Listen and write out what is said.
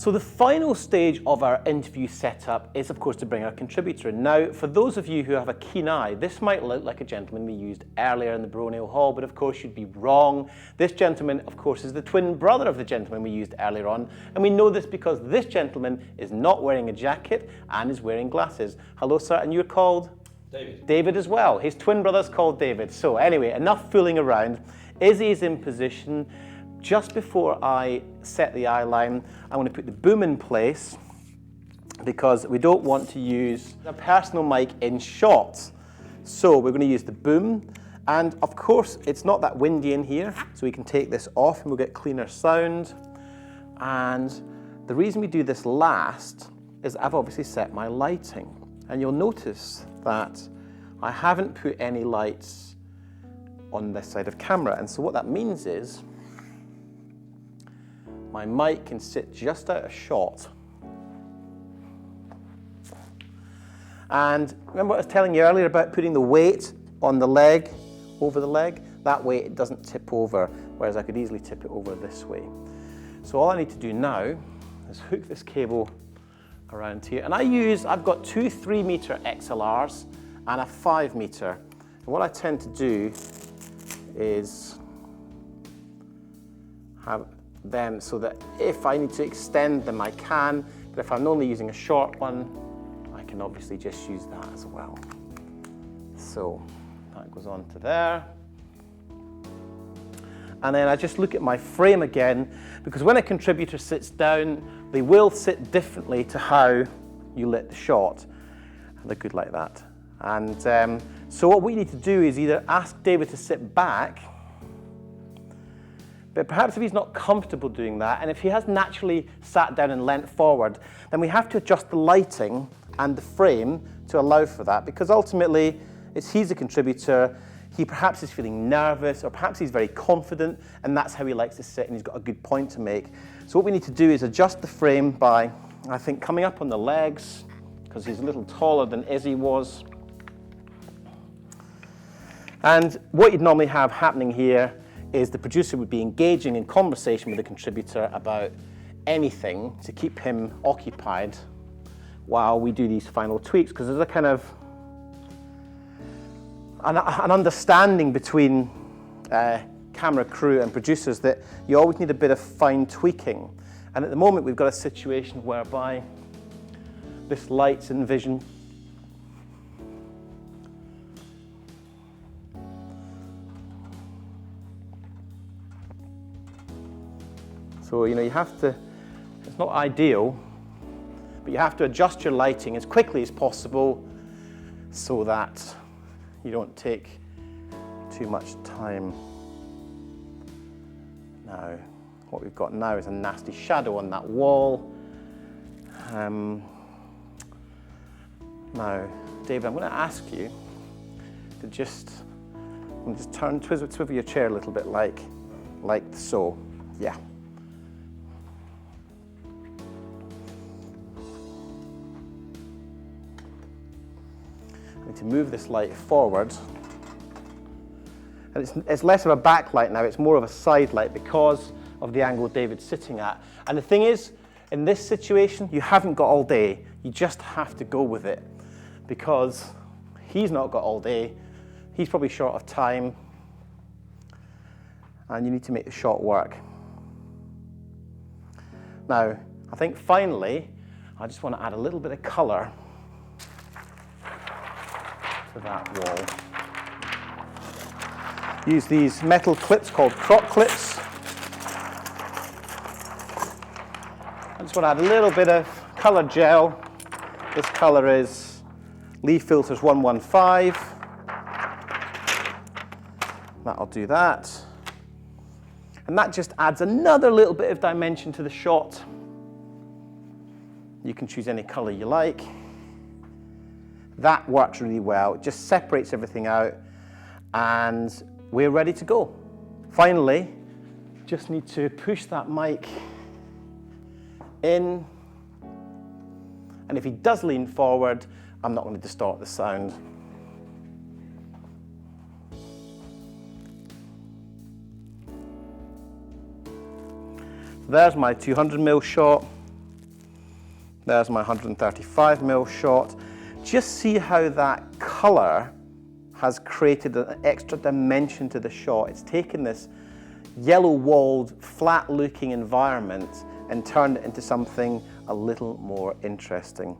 So the final stage of our interview setup is, of course, to bring our contributor in. Now, for those of you who have a keen eye, this might look like a gentleman we used earlier in the Baronial Hall, but of course you'd be wrong. This gentleman, of course, is the twin brother of the gentleman we used earlier on, and we know this because this gentleman is not wearing a jacket and is wearing glasses. Hello, sir, and you're called? David. David as well. His twin brother's called David. So anyway, enough fooling around. Izzy is in position. Just before I set the eye line, I'm going to put the boom in place because we don't want to use a personal mic in shot. So we're going to use the boom, and of course it's not that windy in here, so we can take this off and we'll get cleaner sound. And the reason we do this last is I've obviously set my lighting, and you'll notice that I haven't put any lights on this side of camera, and so what that means is my mic can sit just out of shot. And remember what I was telling you earlier about putting the weight on the leg, over the leg? That way it doesn't tip over, whereas I could easily tip it over this way. So all I need to do now is hook this cable around here. And I've got two 3-meter XLRs and a 5-meter. And what I tend to do is have them so that if I need to extend them, I can, but if I'm only using a short one, I can obviously just use that as well. So that goes on to there. And then I just look at my frame again, because when a contributor sits down, they will sit differently to how you lit the shot. They're good like that. And so what we need to do is either ask David to sit back, but perhaps if he's not comfortable doing that, and if he has naturally sat down and leant forward, then we have to adjust the lighting and the frame to allow for that, because ultimately he's a contributor. He perhaps is feeling nervous, or perhaps he's very confident, and that's how he likes to sit, and he's got a good point to make. So what we need to do is adjust the frame by, I think, coming up on the legs, because he's a little taller than Izzy was. And what you'd normally have happening here is the producer would be engaging in conversation with the contributor about anything to keep him occupied while we do these final tweaks, because there's a kind of an understanding between camera crew and producers that you always need a bit of fine tweaking. And at the moment we've got a situation whereby this light's in vision. So, you have to, it's not ideal, but you have to adjust your lighting as quickly as possible so that you don't take too much time. Now, what we've got now is a nasty shadow on that wall. Now, David, I'm going to ask you to just swivel your chair a little bit like so. Yeah. To move this light forward, and it's less of a backlight now, it's more of a side light because of the angle David's sitting at. And the thing is, in this situation, you haven't got all day, you just have to go with it, because he's not got all day, he's probably short of time, and you need to make the shot work. Now, I think finally, I just want to add a little bit of colour to that wall. Use these metal clips called crop clips. I just want to add a little bit of colour gel. This colour is Lee Filters 115. That'll do that. And that just adds another little bit of dimension to the shot. You can choose any colour you like. That works really well. It just separates everything out, and we're ready to go. Finally, just need to push that mic in, and if he does lean forward, I'm not going to distort the sound. So there's my 200mm shot. There's my 135mm shot. Just see how that color has created an extra dimension to the shot. It's taken this yellow-walled, flat-looking environment and turned it into something a little more interesting.